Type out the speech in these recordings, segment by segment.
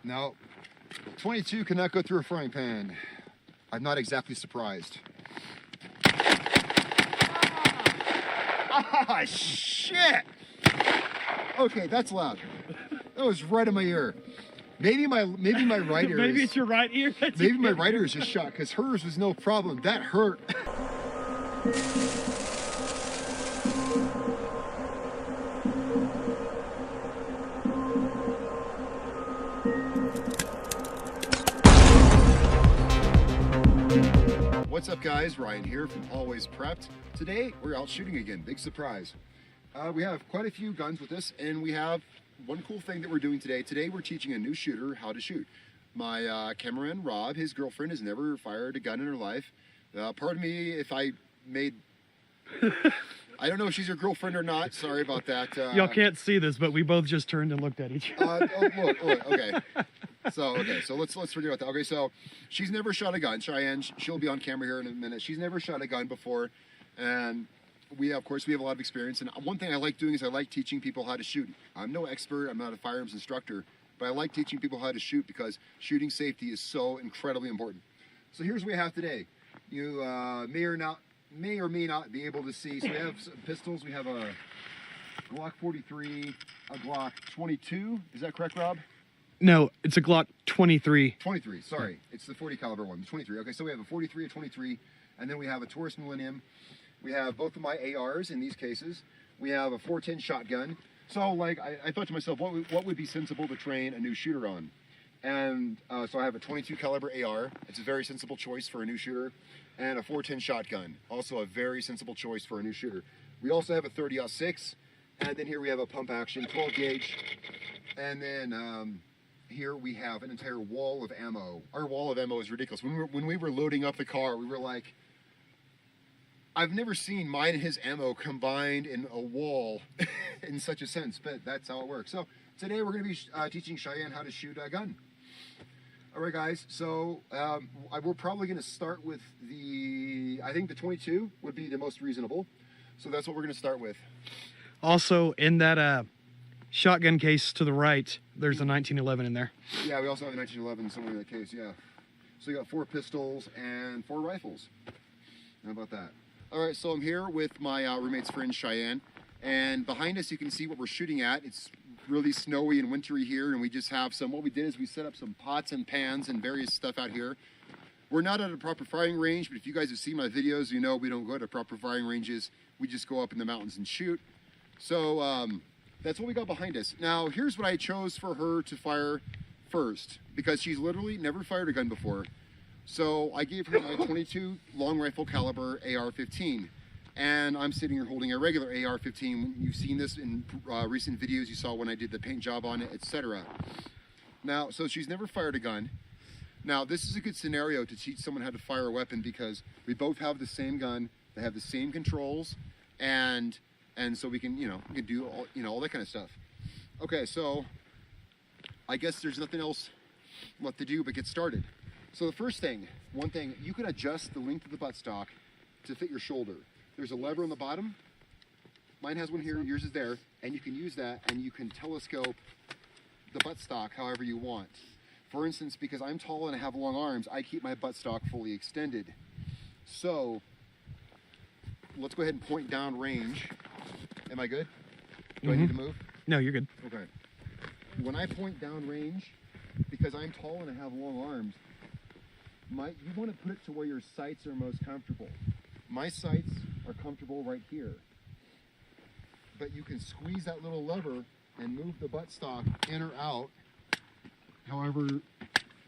No, 22 cannot go through a frying pan. I'm not exactly surprised. Ah, shit! Okay, that's loud. That was right in my ear. Maybe my right ear. Maybe it's your right ear. Maybe my right ear is just shot because hers was no problem. That hurt. What's up, guys? Ryan here from Always Prepped. Today we're out shooting again. Big surprise. We have quite a few guns with us, and we have one cool thing that we're doing today. Today we're teaching a new shooter how to shoot. My cameraman Rob, his girlfriend, has never fired a gun in her life. Pardon me if I made... I don't know if she's your girlfriend or not. Sorry about that. Y'all can't see this, but we both just turned and looked at each other. Look, okay. So let's forget about that. Okay, so she's never shot a gun. Cheyenne, she'll be on camera here in a minute. She's never shot a gun before, and of course we have a lot of experience. And one thing I like doing is I like teaching people how to shoot. I'm no expert. I'm not a firearms instructor, but I like teaching people how to shoot because shooting safety is so incredibly important. So here's what we have today. You may or may not be able to see. So we have some pistols. We have a Glock 43, a Glock 22. Is that correct, Rob? No, it's a Glock 23. 23, sorry. It's the 40 caliber one, the 23. Okay, so we have a 43, a 23, and then we have a Taurus Millennium. We have both of my ARs in these cases. We have a 410 shotgun. So, like, I thought to myself, what would be sensible to train a new shooter on? And so I have a 22 caliber AR. It's a very sensible choice for a new shooter. And a 410 shotgun, also a very sensible choice for a new shooter. We also have a 30-06, and then here we have a pump action 12 gauge, and then here we have an entire wall of ammo. Our wall of ammo is ridiculous. When we were loading up the car, we were like, I've never seen mine and his ammo combined in a wall in such a sense, but that's how it works. So today we're going to be teaching Cheyenne how to shoot a gun. All right, guys, so we're probably going to start with I think the 22 would be the most reasonable. So that's what we're going to start with. Also, in that shotgun case to the right, there's a 1911 in there. Yeah, we also have a 1911 somewhere in that case, yeah. So you got 4 pistols and 4 rifles. How about that? All right, so I'm here with my roommate's friend, Cheyenne. And behind us, you can see what we're shooting at. It's really snowy and wintry here, and we just have what we did is we set up some pots and pans and various stuff out here. We're not at a proper firing range, but if you guys have seen my videos, you know we don't go to proper firing ranges. We just go up in the mountains and shoot. So that's what we got behind us. Now, here's what I chose for her to fire first, because she's literally never fired a gun before. So I gave her my 22 long rifle caliber AR-15. And I'm sitting here holding a regular AR-15. You've seen this in recent videos. You saw when I did the paint job on it, etc. Now, so she's never fired a gun. Now, this is a good scenario to teach someone how to fire a weapon because we both have the same gun. They have the same controls, and so we can, we can do all that kind of stuff. Okay, so I guess there's nothing else left to do but get started. So the first thing, one thing, you can adjust the length of the buttstock to fit your shoulder. There's a lever on the bottom. Mine has one here, yours is there, and you can use that and you can telescope the buttstock however you want. For instance, because I'm tall and I have long arms, I keep my buttstock fully extended. So let's go ahead and point down range. Am I good? Do I need to move? No, you're good. Okay. When I point down range, because I'm tall and I have long arms, you want to put it to where your sights are most comfortable. My sights are comfortable right here, but you can squeeze that little lever and move the buttstock in or out however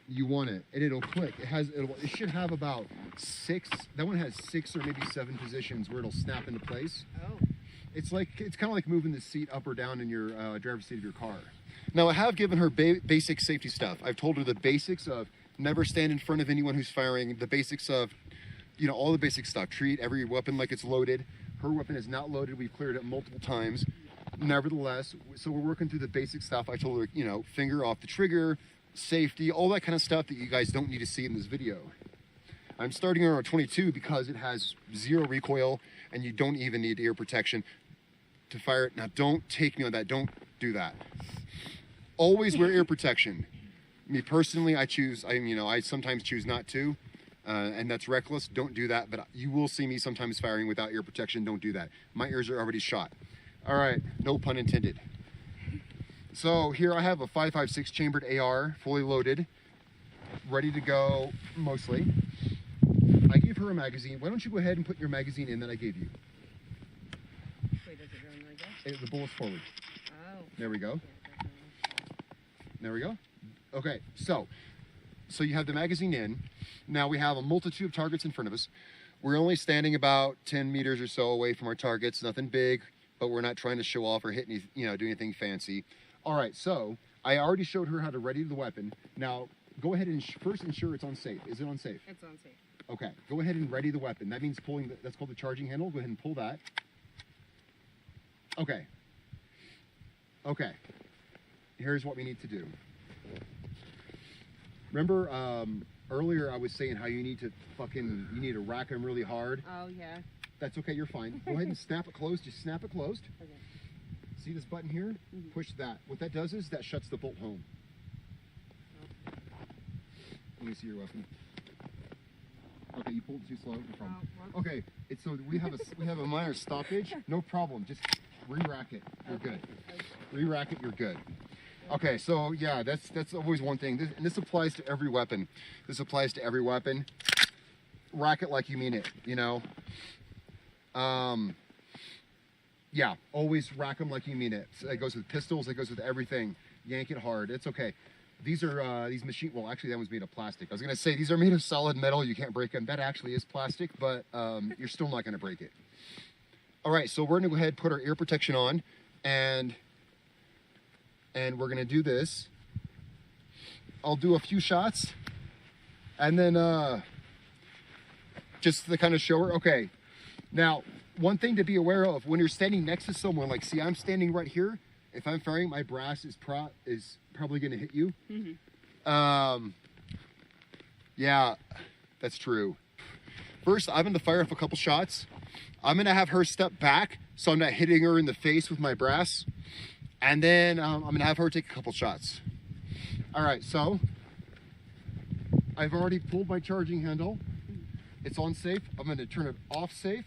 you want it, and it'll click. It should have about 6. That one has 6 or maybe 7 positions where it'll snap into place. Oh. It's kind of like moving the seat up or down in your driver's seat of your car. Now I have given her basic safety stuff. I've told her the basics of never stand in front of anyone who's firing, the basics of all the basic stuff. Treat every weapon like it's loaded. Her weapon is not loaded. We've cleared it multiple times. Nevertheless, so we're working through the basic stuff. I told her, finger off the trigger, safety, all that kind of stuff that you guys don't need to see in this video. I'm starting her on 22 because it has 0 recoil and you don't even need ear protection to fire it. Now, don't take me on that. Don't do that. Always wear ear protection. Me personally, I sometimes choose not to, and that's reckless. Don't do that, but you will see me sometimes firing without ear protection. Don't do that. My ears are already shot. All right, no pun intended. So here I have a 5.56 chambered AR, fully loaded, ready to go mostly. I gave her a magazine. Why don't you go ahead and put your magazine in that I gave you? Wait, does it run like that? The bullet's forward. Oh. There we go. There we go. Okay, so you have the magazine in. Now we have a multitude of targets in front of us. We're only standing about 10 meters or so away from our targets. Nothing big, but we're not trying to show off or hit any, do anything fancy. All right, so I already showed her how to ready the weapon. Now go ahead and first ensure it's on safe. Is it on safe? It's on safe. Okay, go ahead and ready the weapon. That means pulling, that's called the charging handle. Go ahead and pull that. Okay. Okay. Here's what we need to do. Remember earlier I was saying how you need to rack them really hard? Oh, yeah. That's okay, you're fine. Go ahead and snap it closed. Just snap it closed. Okay. See this button here? Mm-hmm. Push that. What that does is that shuts the bolt home. Oh. Let me see your weapon. Okay, you pulled it too slow. No problem. Oh, Okay, so we have a minor stoppage. No problem. Just re-rack it. You're good. Re-rack it. You're good. Okay, so yeah, that's always one thing. This applies to every weapon. This applies to every weapon. Rack it like you mean it. Yeah, always rack them like you mean it. So that goes with pistols. That goes with everything. Yank it hard. It's okay. These are these machine. Well, actually, that one's made of plastic. I was gonna say these are made of solid metal. You can't break them. That actually is plastic, but you're still not gonna break it. All right, so we're gonna go ahead and put our ear protection on, and we're gonna do this. I'll do a few shots, and then just to kind of show her. Okay, now one thing to be aware of when you're standing next to someone, like see, I'm standing right here. If I'm firing, my brass is probably going to hit you. Mm-hmm. Yeah, that's true. First, I'm going to fire off a couple shots. I'm going to have her step back so I'm not hitting her in the face with my brass. And then I'm going to have her take a couple shots. All right, so I've already pulled my charging handle. It's on safe. I'm going to turn it off safe.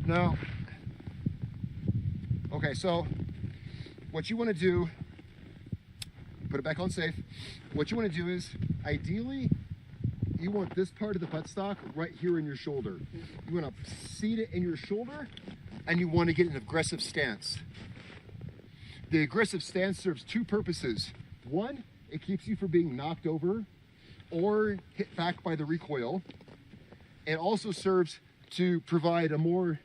Now, okay, so what you want to do, put it back on safe. What you want to do is, ideally, you want this part of the buttstock right here in your shoulder. You want to seat it in your shoulder, and you want to get an aggressive stance. The aggressive stance serves two purposes. One, it keeps you from being knocked over or hit back by the recoil. It also serves to provide a more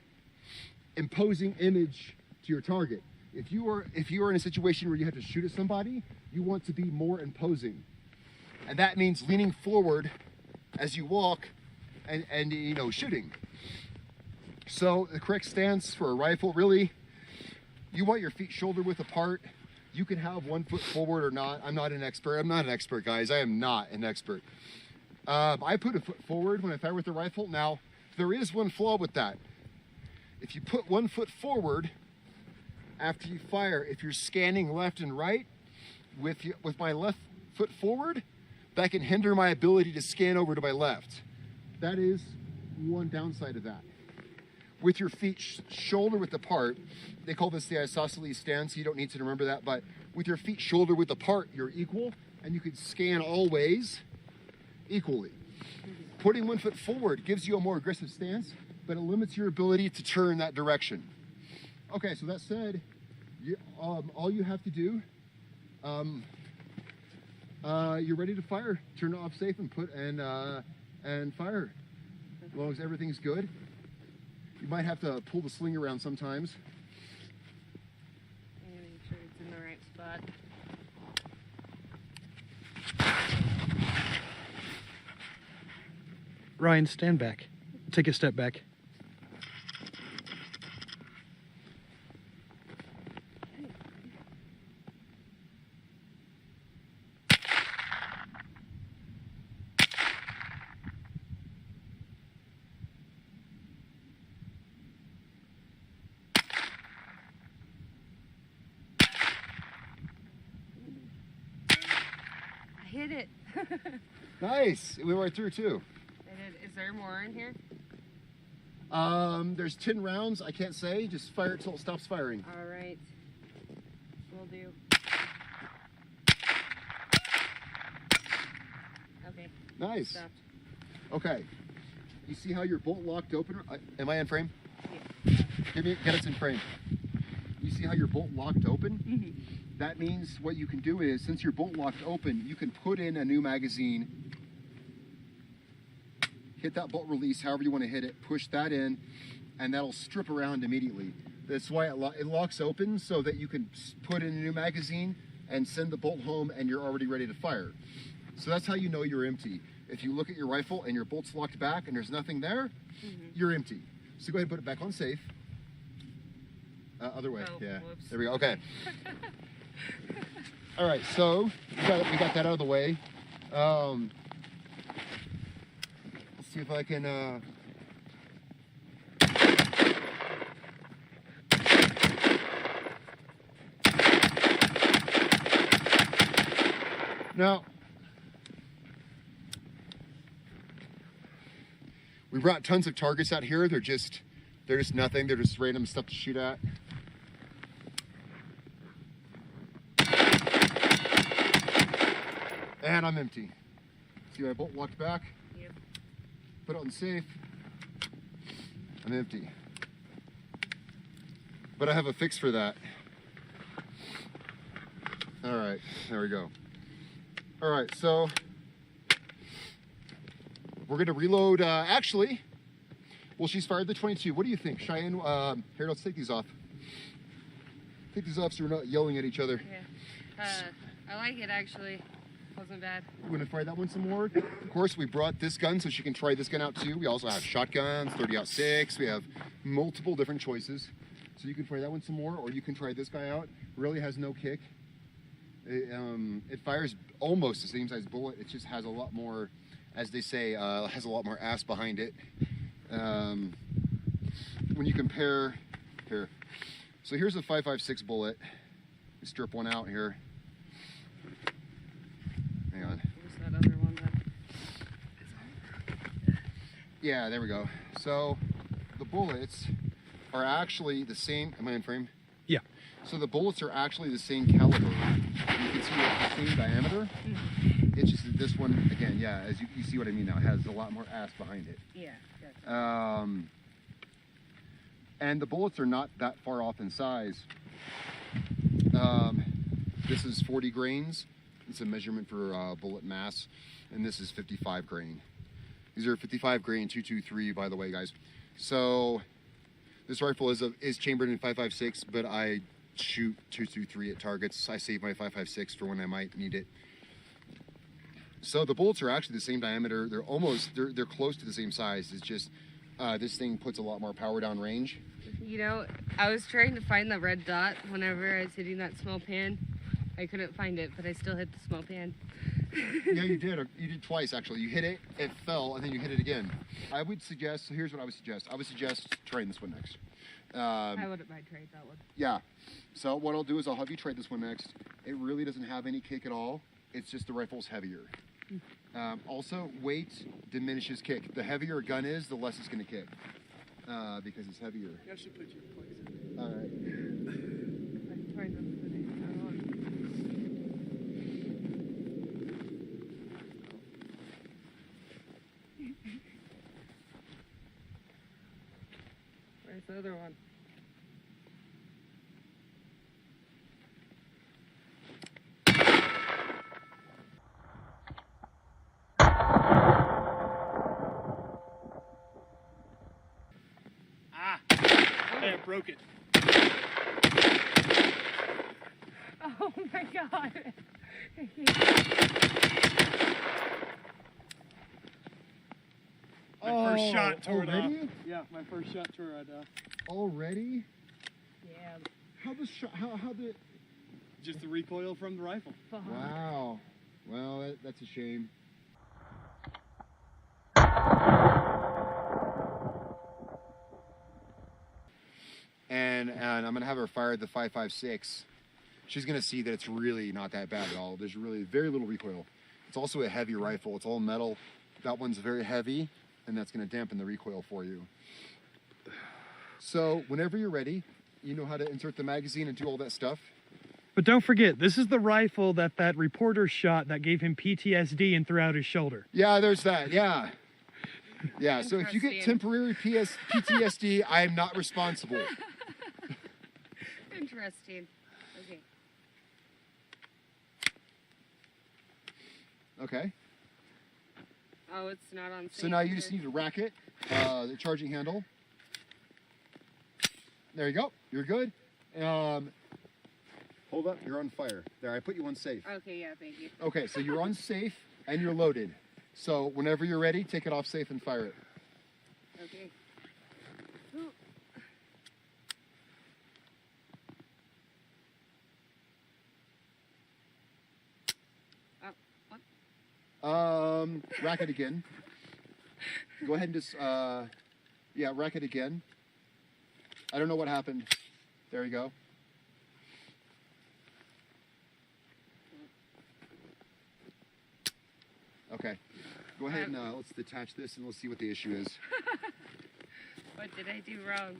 imposing image to your target. If you are in a situation where you have to shoot at somebody, you want to be more imposing. And that means leaning forward as you walk and shooting. So the correct stance for a rifle, really, you want your feet shoulder width apart. You can have 1 foot forward or not. I'm not an expert, guys. I am not an expert. I put a foot forward when I fire with the rifle. Now, there is one flaw with that. If you put 1 foot forward after you fire, if you're scanning left and right with my left foot forward, that can hinder my ability to scan over to my left. That is one downside of that. With your feet shoulder width apart, they call this the isosceles stance. You don't need to remember that, but with your feet shoulder width apart, you're equal, and you can scan all ways equally. Putting 1 foot forward gives you a more aggressive stance, but it limits your ability to turn that direction. Okay, so that said, all you have to do, you're ready to fire. Turn it off safe and fire. As long as everything's good. You might have to pull the sling around sometimes. I'm gonna make sure it's in the right spot. Ryan, stand back. Take a step back. hit it. Nice. It went right through too. Is there more in here? There's 10 rounds. I can't say. Just fire it till it stops firing. All right. Will do. Okay. Nice. Stopped. Okay. You see how your bolt locked open? Am I in frame? Yeah. Get us in frame. You see how your bolt locked open? Mm-hmm. That means what you can do is, since your bolt locked open, you can put in a new magazine, hit that bolt release however you want to hit it, push that in, and that'll strip around immediately. That's why it locks open, so that you can put in a new magazine and send the bolt home and you're already ready to fire. So that's how you know you're empty. If you look at your rifle and your bolt's locked back and there's nothing there, you're empty. So go ahead and put it back on safe. Other way, Oh, yeah. whoops. There we go, okay. All right, so we got that out of the way. Let's see if I can. Now, we brought tons of targets out here. They're just nothing. They're just random stuff to shoot at. And I'm empty. See my bolt locked back? Yep. Put it on safe. I'm empty. But I have a fix for that. All right, there we go. All right, so we're gonna reload, actually, well, she's fired the 22. What do you think, Cheyenne? Here, let's take these off. Take these off so we're not yelling at each other. Yeah. I like it actually. Wasn't bad. You want to try that one some more? Of course, we brought this gun so she can try this gun out too. We also have shotguns, 30-06. We have multiple different choices. So you can try that one some more, or you can try this guy out. Really has no kick. It fires almost the same size bullet. It just has a lot more, as they say, has a lot more ass behind it. When you compare, here. So here's a 5.56 bullet. We strip one out here. Hang on. Where's that other one then? Yeah, there we go. So the bullets are actually the same. Am I in frame? Yeah. So the bullets are actually the same caliber. You can see it's the same diameter. It's just that this one, again, yeah, as you see what I mean now, it has a lot more ass behind it. Yeah. Gotcha. And the bullets are not that far off in size. This is 40 grains. It's a measurement for bullet mass, and this is 55 grain. These are 55 grain 223, by the way, guys. So this rifle is chambered in 5.56, but I shoot 223 at targets. I save my 5.56 for when I might need it. So the bullets are actually the same diameter. They're close to the same size. It's just this thing puts a lot more power down range. You know, I was trying to find the red dot whenever I was hitting that small pan. I couldn't find it, but I still hit the small pan. Yeah, you did. You did twice, actually. You hit it, it fell, and then you hit it again. I would suggest, so here's what I would suggest. I would suggest trying this one next. I wouldn't mind trying that one. Yeah. So what I'll do is I'll have you try this one next. It really doesn't have any kick at all. It's just the rifle's heavier. Also, weight diminishes kick. The heavier a gun is, the less it's going to kick because it's heavier. I should put your place. All right. I'm trying to put it on. Where's the other one? Hey, I broke it. Oh my god. My first shot tore it off. Already? Yeah, my first shot tore it off. Already? Yeah. How the Just the recoil from the rifle. Fuck. Wow. Well, that's a shame. And I'm gonna have her fire the 5.56. She's gonna see that it's really not that bad at all. There's really very little recoil. It's also a heavy rifle. It's all metal. That one's very heavy, and that's going to dampen the recoil for you. So whenever you're ready, you know how to insert the magazine and do all that stuff. But don't forget, this is the rifle that reporter shot that gave him PTSD and threw out his shoulder. Yeah, there's that. Yeah. Yeah, so if you get temporary PTSD, I am not responsible. Interesting. Okay. Okay. Oh, it's not on. So now you just need to rack it, the charging handle. There you go. You're good. Hold up. You're on fire. There, I put you on safe. Okay, yeah, thank you. Okay, so you're on safe and you're loaded. So whenever you're ready, take it off safe and fire it. Okay. Rack it again. Go ahead and just, yeah, rack it again. I don't know what happened. There you go. Okay. Go ahead and let's detach this and let's see what the issue is. What did I do wrong?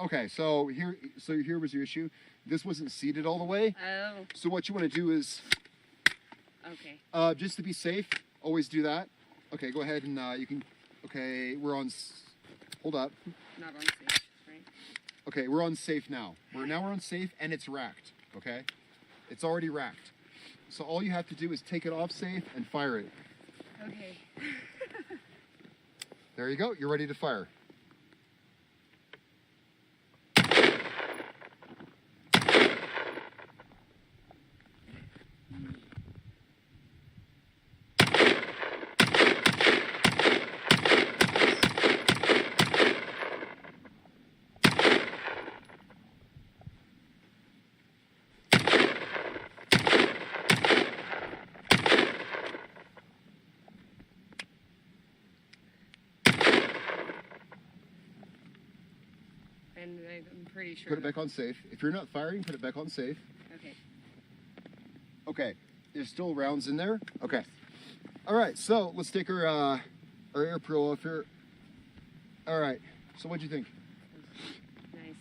Okay, so here was your issue. This wasn't seated all the way. Oh. So what you want to do is, Okay. just to be safe, always do that. Okay, go ahead and you can. Okay, we're on. Hold up. Not on safe, right? Okay, we're on safe now. We're on safe and it's racked. Okay, it's already racked. So all you have to do is take it off safe and fire it. Okay. There you go. You're ready to fire. And I'm pretty sure. Put it back on safe. If you're not firing, put it back on safe. Okay. Okay. There's still rounds in there. Okay. All right. So let's take our air pro off here. All right. So what'd you think? Nice.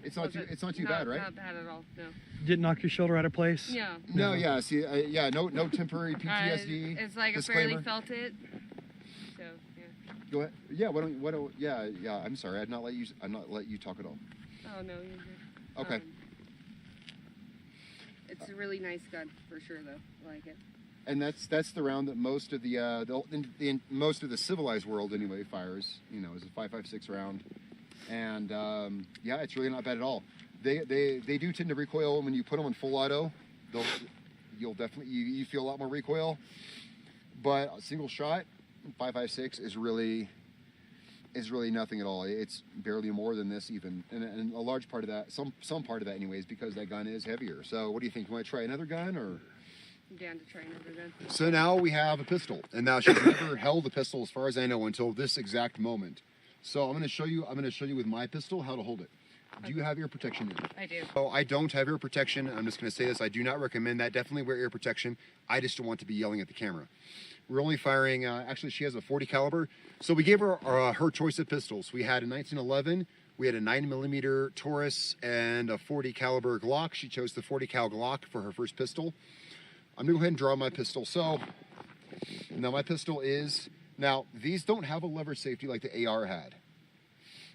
It's not too bad, right? Not bad at all. No. Didn't knock your shoulder out of place? Yeah. No. Yeah. See. Yeah. No temporary PTSD. It's like disclaimer. I barely felt it. So yeah. Go ahead. Yeah. Why don't? Yeah. Yeah. I'm sorry. I'd not let you talk at all. Oh no, you're good. Okay. It's a really nice gun for sure, though. I like it. And that's the round that most of most of the civilized world anyway fires. You know, is a 5.56 round, and yeah, it's really not bad at all. They do tend to recoil when you put them in full auto. You'll definitely you feel a lot more recoil, but a single shot 5.56 is really nothing at all. It's barely more than this even, and a large part of that, some part of that anyways, because that gun is heavier. So what do you think? You want to try another gun or? I'm down to try another gun. So now we have a pistol, and now she's never held a pistol, as far as I know, until this exact moment. So I'm going to show you with my pistol how to hold it. Do you have ear protection in? I do. Oh, I don't have ear protection. I'm just going to say this. I do not recommend that. Definitely wear ear protection. I just don't want to be yelling at the camera. We're only firing, actually she has a 40 caliber. So we gave her her choice of pistols. We had a 1911, we had a 9mm Taurus, and a 40 caliber Glock. She chose the 40 cal Glock for her first pistol. I'm gonna go ahead and draw my pistol. So now my pistol is, now these don't have a lever safety like the AR had.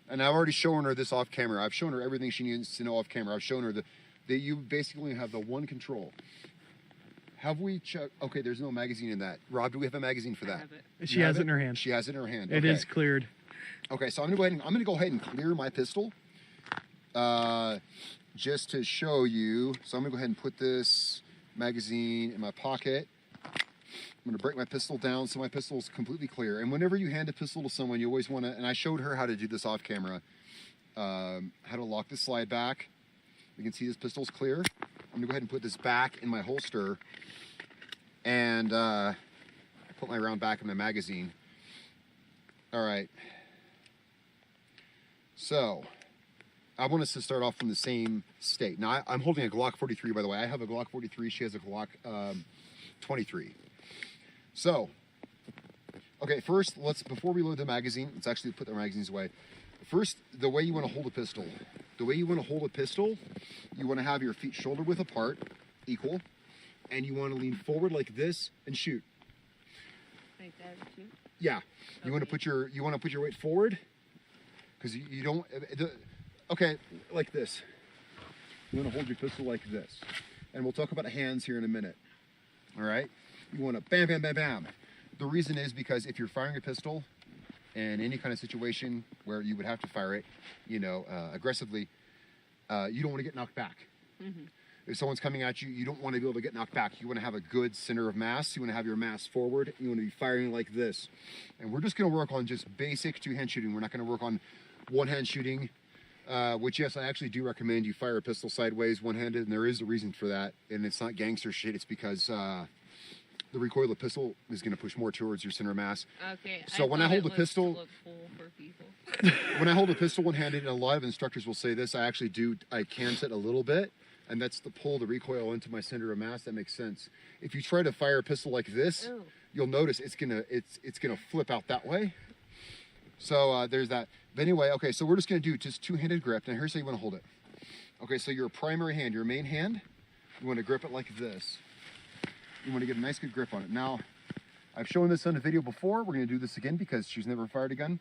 And I've already shown her this off camera. I've shown her everything she needs to know off camera. I've shown her that you basically have the one control. Have we checked? Okay, there's no magazine in that. Rob, do we have a magazine for that? I have it. She has it in her hand. She has it in her hand. It is cleared. Okay, so I'm gonna go ahead and clear my pistol, just to show you. So I'm gonna go ahead and put this magazine in my pocket. I'm gonna break my pistol down so my pistol is completely clear. And whenever you hand a pistol to someone, you always want to. And I showed her how to do this off camera. How to lock the slide back. You can see this pistol's clear. I'm gonna go ahead and put this back in my holster, and put my round back in my magazine. All right. So I want us to start off from the same state. Now I'm holding a Glock 43, by the way. I have a Glock 43. She has a Glock 23. So, okay, first, before we load the magazine, let's actually put the magazines away. First, the way you want to hold a pistol. The way you want to hold a pistol, you want to have your feet shoulder width apart, equal, and you want to lean forward like this and shoot. Like that, too? Yeah. You want to put your weight forward, because you don't. Okay, like this. You want to hold your pistol like this, and we'll talk about hands here in a minute. All right. You want to bam, bam, bam, bam. The reason is because if you're firing a pistol in any kind of situation where you would have to fire it, aggressively, you don't want to get knocked back. Mm-hmm. If someone's coming at you, you don't want to be able to get knocked back. You want to have a good center of mass. You want to have your mass forward. You want to be firing like this. And we're just going to work on just basic two-hand shooting. We're not going to work on one-hand shooting, which, yes, I actually do recommend you fire a pistol sideways, one-handed, and there is a reason for that. And it's not gangster shit. It's because the recoil of the pistol is going to push more towards your center of mass. Okay. So when I hold the pistol, when I hold a pistol one-handed, and a lot of instructors will say this, I cant it a little bit, and that's to pull the recoil into my center of mass. That makes sense. If you try to fire a pistol like this, you'll notice it's gonna flip out that way. So there's that. But anyway, okay, so we're just gonna do just two-handed grip. Now here's how you want to hold it. Okay, so your primary hand, your main hand, you want to grip it like this. You want to get a nice good grip on it. Now, I've shown this on a video before. We're going to do this again because she's never fired a gun.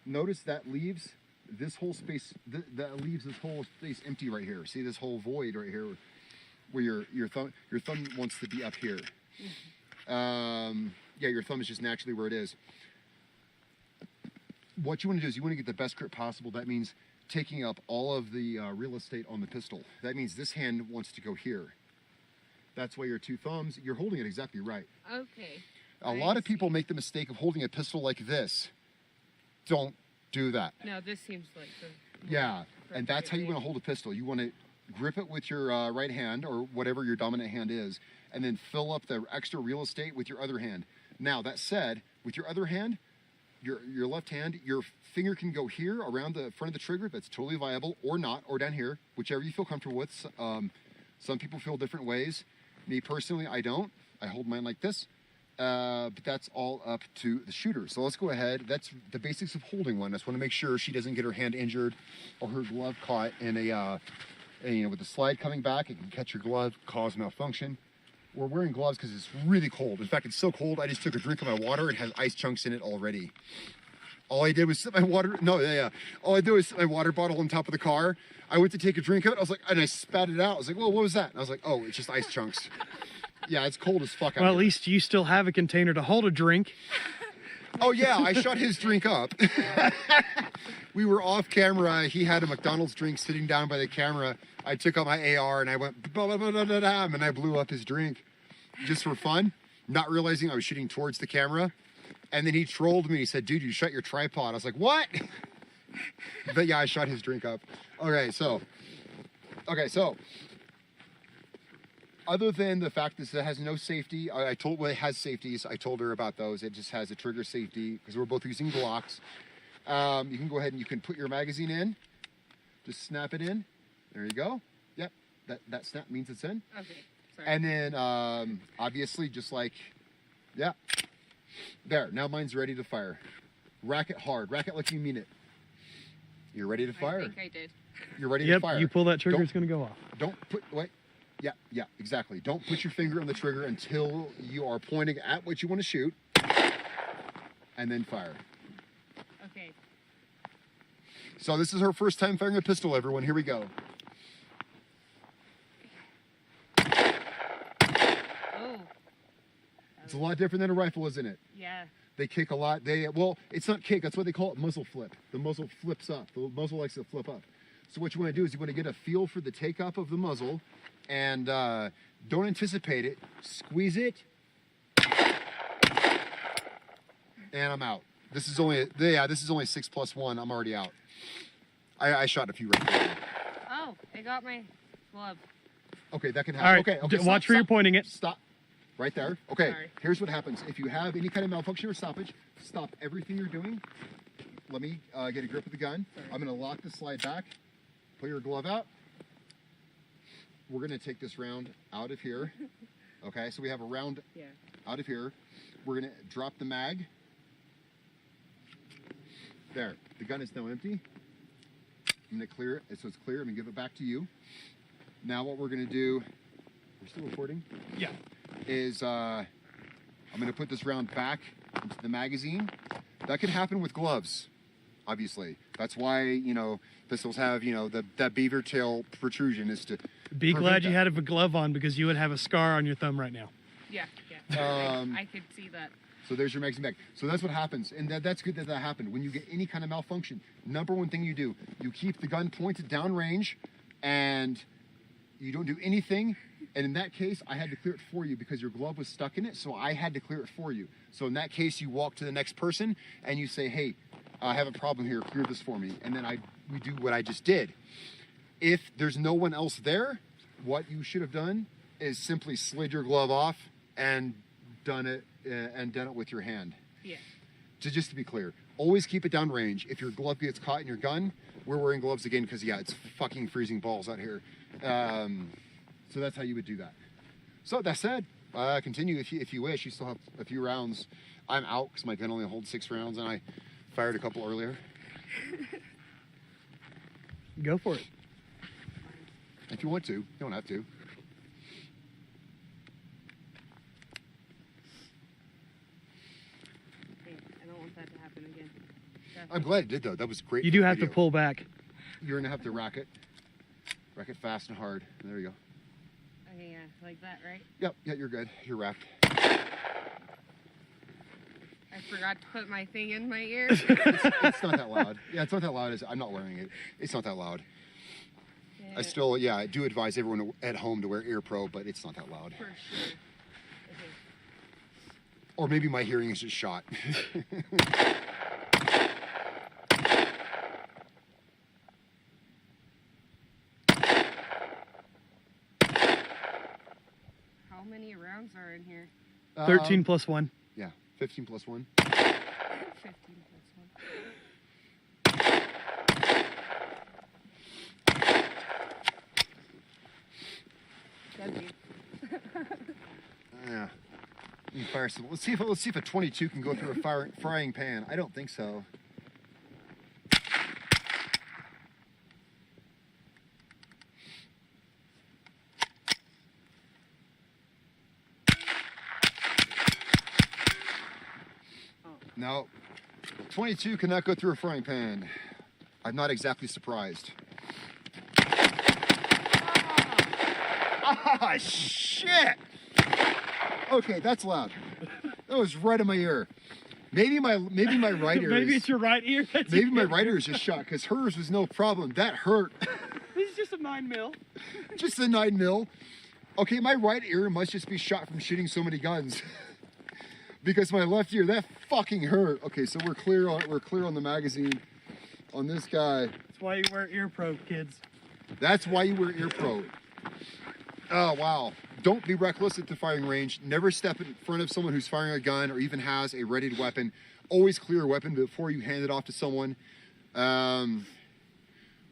Notice that leaves this whole space, that leaves this whole space empty right here. See this whole void right here where your thumb wants to be up here. Yeah, your thumb is just naturally where it is. What you want to do is you want to get the best grip possible. That means taking up all of the real estate on the pistol. That means this hand wants to go here. That's why your two thumbs, you're holding it exactly right. Okay. A lot of people make the mistake of holding a pistol like this. Don't do that. No, this seems like the... Yeah, and that's how you want to hold a pistol. You want to grip it with your right hand or whatever your dominant hand is, and then fill up the extra real estate with your other hand. Now, that said, with your other hand, your left hand, your finger can go here around the front of the trigger. That's totally viable, or not, or down here, whichever you feel comfortable with. Some people feel different ways. Me personally, I don't. I hold mine like this, but that's all up to the shooter. So let's go ahead. That's the basics of holding one. I just want to make sure she doesn't get her hand injured or her glove caught in with the slide coming back, it can catch your glove, cause malfunction. We're wearing gloves because it's really cold. In fact, it's so cold, I just took a drink of my water. It has ice chunks in it already. All I did was set my water, all I did was set my water bottle on top of the car. I went to take a drink of it. I was like, and I spat it out. I was like, well, what was that? And I was like, oh, it's just ice chunks. Yeah, it's cold as fuck out Well, at here. least you still have a container to hold a drink. Oh, yeah, I shut his drink up. We were off camera. He had a McDonald's drink sitting down by the camera. I took out my AR and I went, blah, blah, blah, blah, blah, blah, and I blew up his drink just for fun, not realizing I was shooting towards the camera. And then he trolled me. He said, dude, you shut your tripod. I was like, what? But yeah, I shot his drink up. Okay, so other than the fact that it has no safety, it has safeties. I told her about those. It just has a trigger safety because we're both using Glocks. You can go ahead and you can put your magazine in. Just snap it in. There you go. Yep, that snap means it's in. Okay, sorry. And then obviously just like, yeah. There, now mine's ready to fire. Rack it hard. Rack it like you mean it. You're ready to fire? I think I did. You're ready to fire. Yep, you pull that trigger, it's going to go off. Don't put, wait. Yeah, exactly. Don't put your finger on the trigger until you are pointing at what you want to shoot. And then fire. Okay. So this is her first time firing a pistol, everyone. Here we go. Oh. It's a lot different than a rifle, isn't it? Yeah. They kick a lot. Well, it's not kick. That's what they call it, muzzle flip. The muzzle flips up. The muzzle likes to flip up. So what you want to do is you want to get a feel for the take up of the muzzle, and don't anticipate it. Squeeze it, and I'm out. This is only 6+1. I'm already out. I shot a few right there. Oh, I got my glove. Okay, that can happen. All right, Okay, watch where you're pointing it. Stop. Right there. Okay, Sorry. Here's what happens. If you have any kind of malfunction or stoppage, stop everything you're doing. Let me get a grip of the gun. Sorry. I'm going to lock the slide back. Put your glove out. We're going to take this round out of here. Okay, so we have a round out of here. we're gonna drop the mag. There, the gun is now empty. I'm gonna clear it, so it's clear. I'm gonna give it back to you. Now what we're gonna do, we're still recording? Yeah. Is I'm gonna put this round back into the magazine. That could happen with gloves, obviously. That's why, you know, pistols have, you know, that beaver tail protrusion is to Be glad you that. had a glove on because you would have a scar on your thumb right now. Yeah. I could see that. So there's your magazine bag. So that's what happens, and that's good that happened. When you get any kind of malfunction, number one thing you do, you keep the gun pointed downrange, and you don't do anything. And in that case, I had to clear it for you because your glove was stuck in it, so I had to clear it for you. So in that case, you walk to the next person and you say, hey, I have a problem here, clear this for me. And then we do what I just did. If there's no one else there, what you should have done is simply slid your glove off and done it with your hand. Yeah. Just to be clear, always keep it downrange. If your glove gets caught in your gun, we're wearing gloves again because, yeah, it's fucking freezing balls out here. So that's how you would do that. So that said, continue if you wish. You still have a few rounds. I'm out because my gun only holds 6 rounds, and I fired a couple earlier. Go for it. If you want to, you don't have to. Hey, I don't want that to happen again. I'm glad it did, though. That was great. You do have to pull back. You're gonna have to rack it fast and hard. There you go. Okay, yeah, like that, right? Yep, yeah, you're good. You're racked. I forgot to put my thing in my ear. It's not that loud. Yeah, it's not that loud. I'm not wearing it. It's not that loud. Yeah, I do advise everyone at home to wear ear pro, but it's not that loud. for sure. Okay. Or maybe my hearing is just shot. How many rounds are in here? 13 plus 1. Yeah, 15 plus 1. 15 plus 1. That'd be. Yeah. You fire some. Let's see if a 22 can go through a frying pan. I don't think so. No, 22 cannot go through a frying pan. I'm not exactly surprised. Ah, shit! Okay, that's loud. That was right in my ear. Maybe my right ear. Maybe it's your right ear. Maybe my right ear is just shot because hers was no problem. That hurt. This is just a 9mm. Just a 9mm. Okay, my right ear must just be shot from shooting so many guns. Because my left ear, that fucking hurt. Okay, so we're clear on the magazine on this guy. That's why you wear ear pro, kids. That's why you wear ear pro. Oh, wow. Don't be reckless at the firing range. Never step in front of someone who's firing a gun or even has a readied weapon. Always clear a weapon before you hand it off to someone.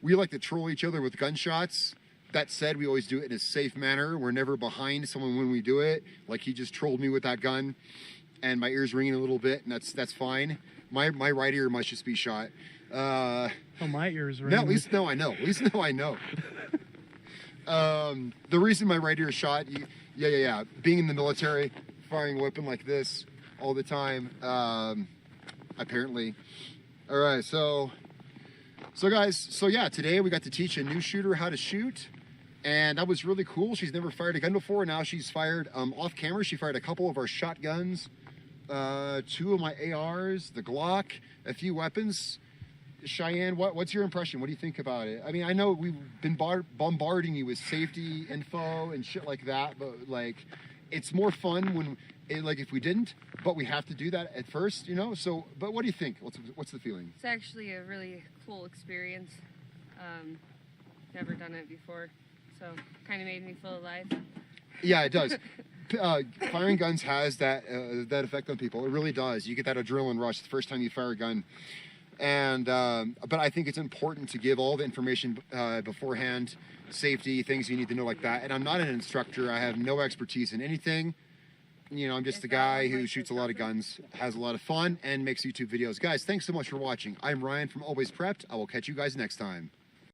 We like to troll each other with gunshots. That said, we always do it in a safe manner. We're never behind someone when we do it. Like he just trolled me with that gun. And my ear's ringing a little bit, and that's fine. My right ear must just be shot. Oh, my ear's ringing. No, at least now I know. The reason my right ear is shot, yeah. Being in the military, firing a weapon like this all the time, apparently. All right, so guys, today we got to teach a new shooter how to shoot. And that was really cool. She's never fired a gun before. Now she's fired off camera. She fired a couple of our shotguns, 2 of my ARs, the Glock, a few weapons. Cheyenne, what's your impression? What do you think about it? I mean, I know we've been bombarding you with safety info and shit like that, but like, it's more fun when, if we didn't, but we have to do that at first, you know? So, but what do you think? What's the feeling? It's actually a really cool experience. Never done it before, so kind of made me feel alive. Yeah, it does. Firing guns has that effect on people. It really does. You get that adrenaline rush the first time you fire a gun. And but I think it's important to give all the information beforehand, safety, things you need to know like that. And I'm not an instructor. I have no expertise in anything. I'm just a guy who shoots a lot of guns, has a lot of fun, and makes YouTube videos. Guys, thanks so much for watching. I'm Ryan from Always Prepped. I will catch you guys next time.